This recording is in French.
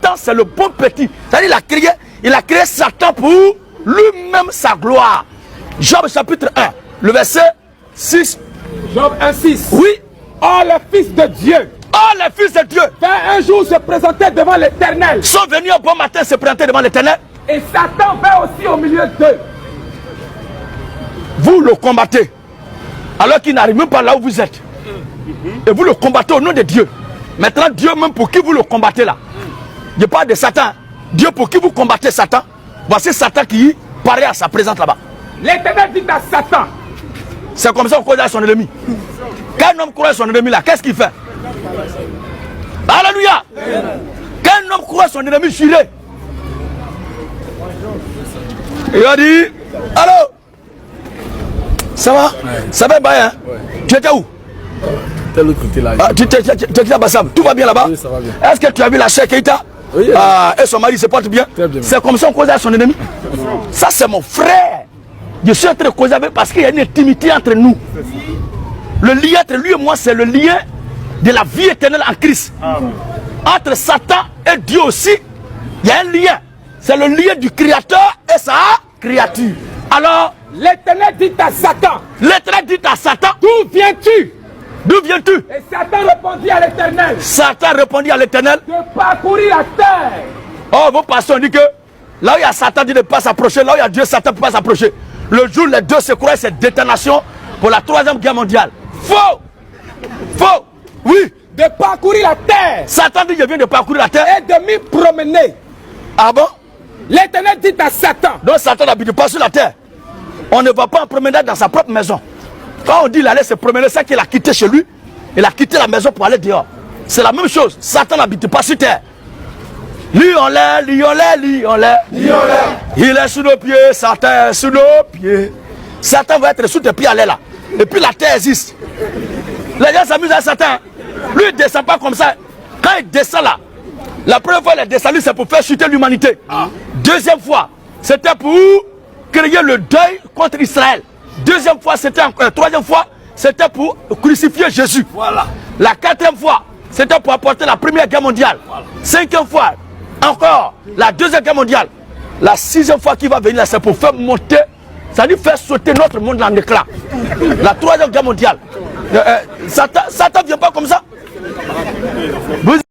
Satan, c'est le bon petit. C'est-à-dire il a créé Satan pour lui-même sa gloire. Job chapitre 1, le verset 6. Job 1, 6. Oui. Oh, les fils de Dieu. Oh, les fils de Dieu. Un jour se présenter devant l'Éternel. Sont venus un bon matin se présenter devant l'Éternel. Et Satan va aussi au milieu d'eux. Vous le combattez. Alors qu'il n'arrive même pas là où vous êtes. Et vous le combattez au nom de Dieu. Maintenant, Dieu même pour qui vous le combattez là. Je parle de Satan. Dieu pour qui vous combattez Satan. Voici Satan qui paraît à sa présence là-bas. L'Éternel dit à Satan. C'est comme ça qu'on connaît son ennemi. Quand un homme croit son ennemi là, qu'est-ce qu'il fait? Alléluia. Quand un homme croit son ennemi juré. Il a dit, allô? Ça va? Ça va bien, hein? Tu étais où? Tel autre côté là. Ah, tu étais à Bassam. Tout va bien là-bas? Oui, ça va bien. Est-ce que tu as vu la chère Keïta? Oui. Et son mari se porte bien? Très bien. C'est comme ça qu'on cause à son ennemi. Ça, c'est mon frère. Je suis en train de causer avec parce qu'il y a une intimité entre nous. Le lien entre lui et moi, c'est le lien de la vie éternelle en Christ. Entre Satan et Dieu aussi, il y a un lien. C'est le lien du Créateur et sa créature. Alors, l'Éternel dit à Satan. l'Éternel dit à Satan, D'où viens-tu? d'où viens-tu? Et Satan répondit à l'Éternel. Satan répondit à l'Éternel, De parcourir la terre. oh, vos pasteurs dit que là où il y a Satan dit de ne pas s'approcher, là où il y a Dieu, Satan ne peut pas s'approcher. Le jour où les deux se croient, c'est détonation pour la 3e guerre mondiale. Faux! Faux! Oui! De parcourir la terre. Satan dit, je viens de parcourir la terre. Et de m'y promener. Ah bon? L'Éternel dit à Satan. Donc Satan n'habite pas sur la terre. On ne va pas en promenade dans sa propre maison. Quand on dit il allait se promener, c'est qu'il a quitté chez lui. Il a quitté la maison pour aller dehors. C'est la même chose. Satan n'habite pas sur terre. Lui on l'air, lui on l'air, lui on l'air. Il est sous nos pieds, Satan est sous nos pieds. Satan va être sous tes pieds à l'air là. Et puis la terre existe. Les gens s'amusent à Satan. Lui il ne descend pas comme ça. Quand il descend là, la première fois il est descendu, c'est pour faire chuter l'humanité. Deuxième fois, c'était pour créer le deuil contre Israël. Deuxième fois, c'était troisième fois, c'était pour crucifier Jésus. Voilà. La 4e fois, c'était pour apporter la 1re guerre mondiale. 5e fois, encore la 2e guerre mondiale. La 6e fois qui va venir, c'est pour faire monter, c'est-à-dire faire sauter notre monde en éclat. La 3e guerre mondiale. Satan ne vient pas comme ça.